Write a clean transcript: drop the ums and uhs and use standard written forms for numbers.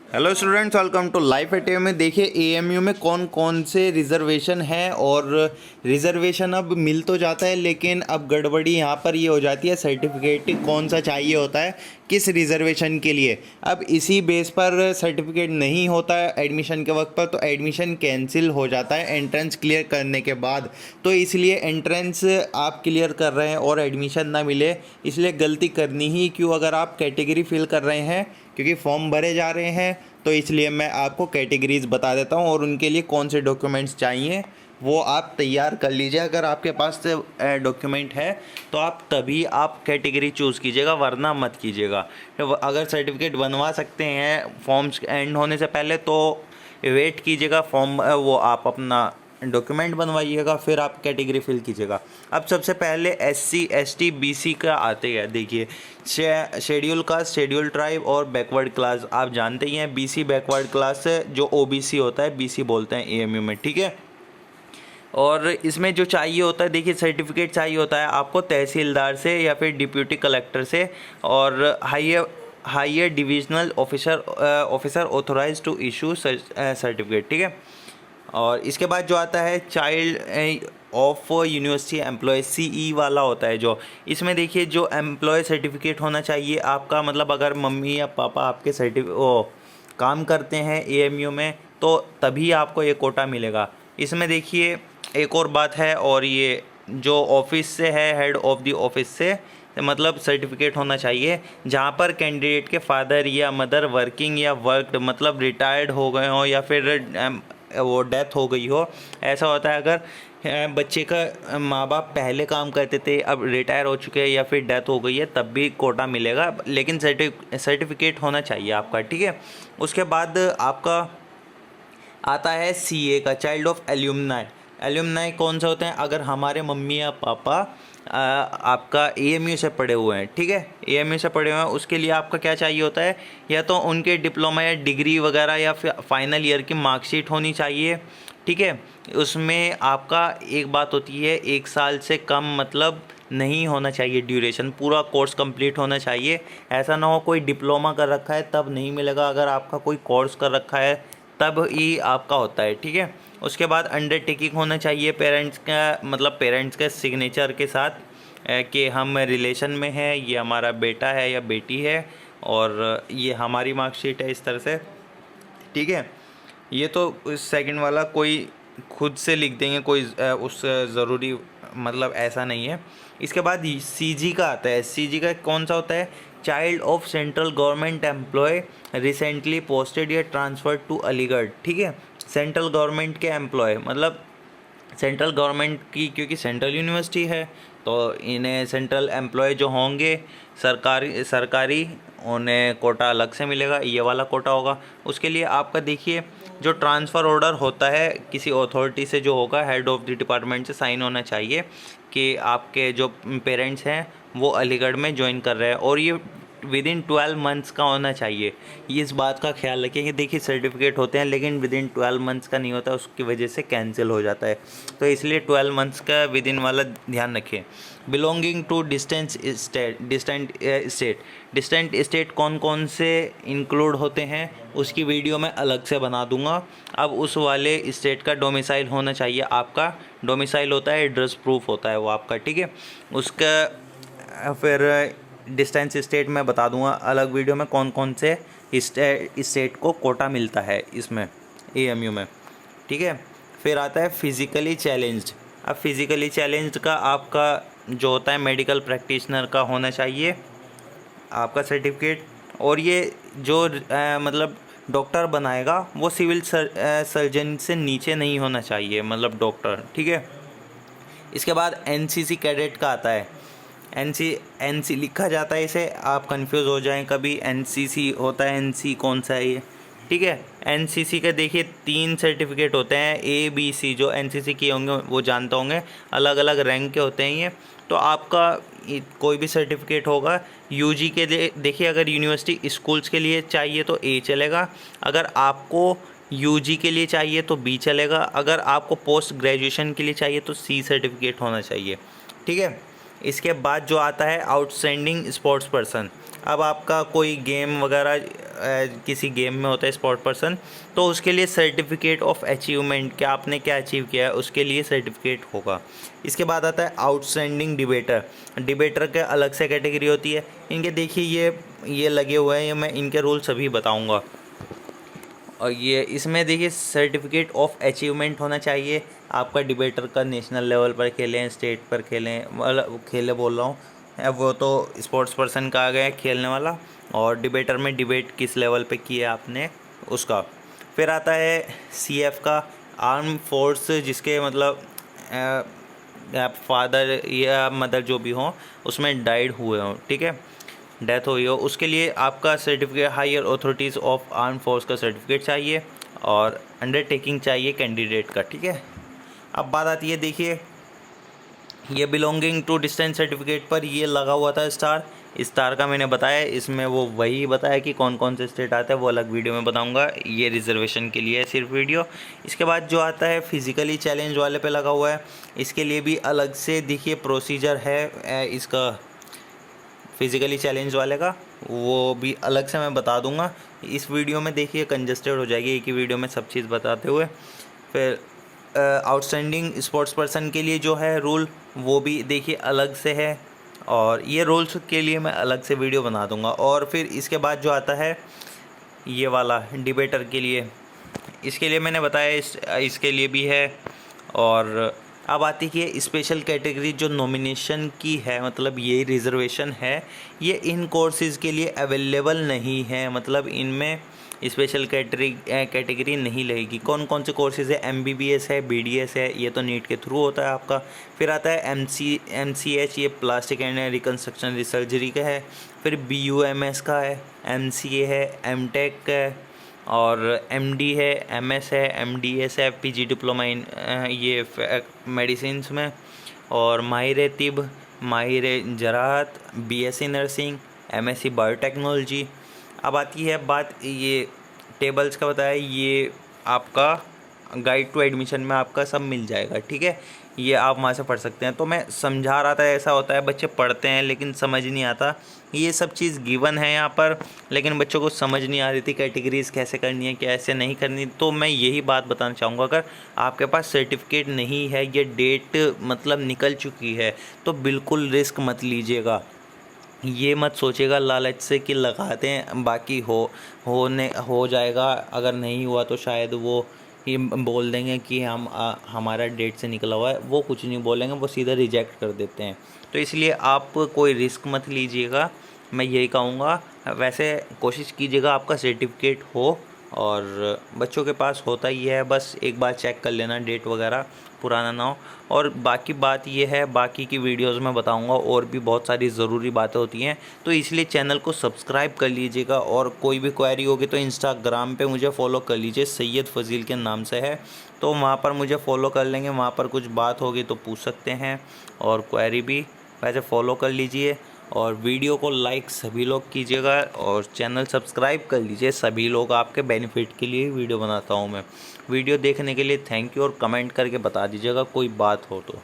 Hello students, welcome to life at में। देखिए AMU में कौन कौन से रिजर्वेशन है, और रिजर्वेशन अब मिल तो जाता है, लेकिन अब गड़बड़ी यहाँ पर ये हो जाती है, सर्टिफिकेट कौन सा चाहिए होता है किस रिजर्वेशन के लिए। अब इसी बेस पर सर्टिफिकेट नहीं होता है एडमिशन के वक्त पर, तो एडमिशन कैंसिल हो जाता है एंट्रेंस क्लियर करने के बाद। तो इसलिए एंट्रेंस आप क्लियर कर रहे हैं और एडमिशन ना मिले, इसलिए गलती करनी ही क्यों अगर आप कैटेगरी फिल कर रहे हैं, क्योंकि फॉर्म भरे जा रहे हैं। तो इसलिए मैं आपको कैटेगरीज बता देता हूँ और उनके लिए कौन से डॉक्यूमेंट्स चाहिए वो आप तैयार कर लीजिए। अगर आपके पास डॉक्यूमेंट है तो आप तभी आप कैटेगरी चूज़ कीजिएगा, वरना मत कीजिएगा। अगर सर्टिफिकेट बनवा सकते हैं फॉर्म्स एंड होने से पहले तो वेट कीजिएगा, फॉर्म वो आप अपना डॉक्यूमेंट बनवाइएगा, फिर आप कैटेगरी फिल कीजिएगा। अब सबसे पहले एससी एसटी बीसी का आते हैं। देखिए शेड्यूल कास्ट, शेड्यूल ट्राइब और बैकवर्ड क्लास आप जानते ही हैं। बीसी बैकवर्ड क्लास है, जो ओबीसी होता है, बीसी बोलते हैं एएमयू में, ठीक है। और इसमें जो चाहिए होता है, देखिए सर्टिफिकेट चाहिए होता है आपको तहसीलदार से या फिर डिप्यूटी कलेक्टर से, और higher divisional officer authorize to issue certificate, ठीक है। और इसके बाद जो आता है child of university employ, CE वाला होता है जो, इसमें देखिए जो एम्प्लॉय सर्टिफिकेट होना चाहिए आपका, मतलब अगर मम्मी या पापा आपके काम करते हैं एएमयू में तो तभी आपको ये कोटा मिलेगा। इसमें देखिए एक और बात है, और ये जो ऑफिस से है, हेड ऑफ द ऑफिस से मतलब सर्टिफिकेट होना चाहिए, जहाँ पर कैंडिडेट के फादर या मदर वर्किंग या वर्कड मतलब रिटायर्ड हो गए हो या फिर वो डेथ हो गई हो। ऐसा होता है अगर बच्चे का माँ बाप पहले काम करते थे, अब रिटायर हो चुके हैं या फिर डेथ हो गई है, तब भी कोटा मिलेगा, लेकिन सर्टिफिकेट होना चाहिए आपका, ठीक है। उसके बाद आपका आता है सीए का, चाइल्ड ऑफ एल्यूमनाई। एल्यूमनाई कौन सा होते हैं? अगर हमारे मम्मी या पापा आपका एएमयू से पढ़े हुए हैं, ठीक है, एएमयू से पढ़े हुए हैं, उसके लिए आपका क्या चाहिए होता है, या तो उनके डिप्लोमा या डिग्री वगैरह या फिर फाइनल ईयर की मार्कशीट होनी चाहिए, ठीक है। उसमें आपका एक बात होती है, 1 साल से कम मतलब नहीं होना चाहिए ड्यूरेशन, पूरा कोर्स कंप्लीट होना चाहिए। ऐसा ना हो कोई डिप्लोमा कर रखा है तब नहीं मिलेगा, अगर आपका कोई कोर्स कर रखा है तब ही आपका होता है, ठीक है। उसके बाद अंडरटेकिंग होना चाहिए पेरेंट्स का, मतलब पेरेंट्स के सिग्नेचर के साथ कि हम रिलेशन में हैं, ये हमारा बेटा है या बेटी है और ये हमारी मार्कशीट है, इस तरह से, ठीक है। ये तो सेकंड वाला कोई खुद से लिख देंगे, कोई उस ज़रूरी मतलब ऐसा नहीं है। इसके बाद सीजी का आता है। सीजी का कौन सा होता है? Child of central government employ recently posted या ट्रांसफर्ड टू अलीगढ़, ठीक है। सेंट्रल गवर्नमेंट के एम्प्लॉय मतलब सेंट्रल गवर्नमेंट की, क्योंकि सेंट्रल यूनिवर्सिटी है तो इन्हें सेंट्रल एम्प्लॉय जो होंगे सरकारी उन्हें कोटा अलग से मिलेगा, ये वाला कोटा होगा। उसके लिए आपका देखिए जो ट्रांसफ़र ऑर्डर होता है किसी अथॉरिटी से जो होगा, हेड ऑफ द डिपार्टमेंट से साइन होना चाहिए कि आपके जो पेरेंट्स हैं वो अलीगढ़ में ज्वाइन कर रहे हैं, और ये विद इन 12 मंथ्स का होना चाहिए। ये इस बात का ख्याल रखें कि देखिए सर्टिफिकेट होते हैं लेकिन विद इन 12 मंथ्स का नहीं होता, उसकी वजह से कैंसिल हो जाता है, तो इसलिए 12 मंथ्स का विद इन वाला ध्यान रखें। बिलोंगिंग टू डिस्टेंट स्टेट कौन कौन से इंक्लूड होते हैं उसकी वीडियो मैं अलग से बना दूंगा। अब उस वाले स्टेट का डोमिसाइल होना चाहिए, आपका डोमिसाइल होता है एड्रेस प्रूफ होता है वो आपका, ठीक है। उसका फिर डिस्टेंस स्टेट में बता दूंगा अलग वीडियो में कौन कौन से स्टेट को कोटा मिलता है इसमें एएमयू में, ठीक है। फिर आता है फिज़िकली चैलेंज्ड। अब फिज़िकली चैलेंज्ड का आपका जो होता है मेडिकल प्रैक्टिशनर का होना चाहिए आपका सर्टिफिकेट, और ये जो मतलब डॉक्टर बनाएगा वो सिविल सर्जन से नीचे नहीं होना चाहिए, मतलब डॉक्टर, ठीक है। इसके बाद एनसीसी कैडेट का आता है। एनसी लिखा जाता है, इसे आप कंफ्यूज हो जाएं कभी, एनसीसी होता है, एनसी कौन सा है ये, ठीक है। एनसीसी के देखिए 3 सर्टिफिकेट होते हैं, ए बी सी, जो एनसीसी के होंगे वो जानते होंगे, अलग अलग रैंक के होते हैं ये। तो आपका कोई भी सर्टिफिकेट होगा यूजी के लिए, देखिए अगर यूनिवर्सिटी स्कूल्स के लिए चाहिए तो ए चलेगा, अगर आपको यूजी के लिए चाहिए तो बी चलेगा, अगर आपको पोस्ट ग्रेजुएशन के लिए चाहिए तो सी सर्टिफिकेट होना चाहिए, ठीक है। इसके बाद जो आता है आउटस्टैंडिंग स्पोर्ट्स पर्सन। अब आपका कोई गेम वगैरह किसी गेम में होता है स्पोर्ट पर्सन, तो उसके लिए सर्टिफिकेट ऑफ अचीवमेंट, क्या आपने क्या अचीव किया है उसके लिए सर्टिफिकेट होगा। इसके बाद आता है आउटस्टैंडिंग डिबेटर। डिबेटर के अलग से कैटेगरी होती है। इनके देखिए ये लगे हुए हैं, ये मैं इनके रूल सभी बताऊँगा। और ये इसमें देखिए सर्टिफिकेट ऑफ अचीवमेंट होना चाहिए आपका डिबेटर का, नेशनल लेवल पर खेलें, स्टेट पर खेलें, मतलब खेले बोल रहा हूँ, वो तो स्पोर्ट्स पर्सन का आ गया खेलने वाला, और डिबेटर में डिबेट किस लेवल पे किया आपने उसका। फिर आता है सीएफ का, आर्म फोर्स, जिसके मतलब फादर या मदर जो भी हों उसमें डाइड हुए हों, ठीक है, डेथ हुई हो, उसके लिए आपका certificate higher authorities of arm force का सर्टिफिकेट चाहिए और अंडरटेकिंग चाहिए कैंडिडेट का, ठीक है। अब बात आती है, देखिए ये बिलोंगिंग टू डिस्टेंस सर्टिफिकेट पर ये लगा हुआ था स्टार का मैंने बताया, इसमें वो वही बताया कि कौन कौन से स्टेट आते हैं, वो अलग वीडियो में बताऊंगा, ये रिजर्वेशन के लिए है सिर्फ वीडियो। इसके बाद जो आता है फिज़िकली चैलेंज वाले पे लगा हुआ है, इसके लिए भी अलग से देखिए प्रोसीजर है इसका, फिज़िकली चैलेंज वाले का, वो भी अलग से मैं बता दूंगा। इस वीडियो में देखिए कंजस्टेड हो जाएगी एक ही वीडियो में सब चीज़ बताते हुए। फिर आउटस्टैंडिंग स्पोर्ट्स पर्सन के लिए जो है रूल, वो भी देखिए अलग से है, और ये रूल्स के लिए मैं अलग से वीडियो बना दूंगा। और फिर इसके बाद जो आता है ये वाला डिबेटर के लिए, इसके लिए मैंने बताया इसके लिए भी है। और अब आती है स्पेशल कैटेगरी जो नॉमिनेशन की है, मतलब ये रिज़र्वेशन है, ये इन कोर्सेज़ के लिए अवेलेबल नहीं है, मतलब इनमें स्पेशल कैटेगरी नहीं लगेगी। कौन कौन से कोर्सेज़ है, MBBS है, BDS है, ये तो नीट के थ्रू होता है आपका। फिर आता है MCH, ये प्लास्टिक एंड रिकन्स्ट्रक्शन सर्जरी का है। फिर BUMS का है, MCA है, MTech का है, और MD है, MS है, MDS है, PG डिप्लोमा इन ये मेडिसिन में, और माहिर तिब, माहिर जराहत, BSc नर्सिंग, MSc बायोटेक्नोलॉजी। अब आती है बात ये टेबल्स का, बताया ये आपका गाइड टू एडमिशन में आपका सब मिल जाएगा, ठीक है, ये आप वहाँ से पढ़ सकते हैं। तो मैं समझा रहा था, ऐसा होता है बच्चे पढ़ते हैं लेकिन समझ नहीं आता, ये सब चीज़ गिवन है यहाँ पर, लेकिन बच्चों को समझ नहीं आ रही थी कैटेगरीज़ कैसे करनी है कैसे नहीं करनी। तो मैं यही बात बताना चाहूँगा, अगर आपके पास सर्टिफिकेट नहीं है, ये डेट मतलब निकल चुकी है, तो बिल्कुल रिस्क मत लीजिएगा। ये मत सोचिएगा लालच से कि लगाते हैं बाकी हो जाएगा, अगर नहीं हुआ तो शायद वो ये बोल देंगे कि हमारा डेट से निकला हुआ है, वो कुछ नहीं बोलेंगे, वो सीधा रिजेक्ट कर देते हैं। तो इसलिए आप कोई रिस्क मत लीजिएगा, मैं यही कहूँगा। वैसे कोशिश कीजिएगा आपका सर्टिफिकेट हो, और बच्चों के पास होता ही है, बस एक बार चेक कर लेना डेट वगैरह पुराना ना हो। और बाकी बात ये है, बाकी की वीडियोस में बताऊंगा, और भी बहुत सारी ज़रूरी बातें होती हैं, तो इसलिए चैनल को सब्सक्राइब कर लीजिएगा। और कोई भी क्वेरी होगी तो इंस्टाग्राम पे मुझे फॉलो कर लीजिए, सैयद फजील के नाम से है, तो वहाँ पर मुझे फॉलो कर लेंगे, वहाँ पर कुछ बात होगी तो पूछ सकते हैं, और क्वेरी भी वैसे फॉलो कर लीजिए। और वीडियो को लाइक सभी लोग कीजिएगा, और चैनल सब्सक्राइब कर लीजिए सभी लोग, आपके बेनिफिट के लिए वीडियो बनाता हूँ मैं। वीडियो देखने के लिए थैंक यू, और कमेंट करके बता दीजिएगा कोई बात हो तो।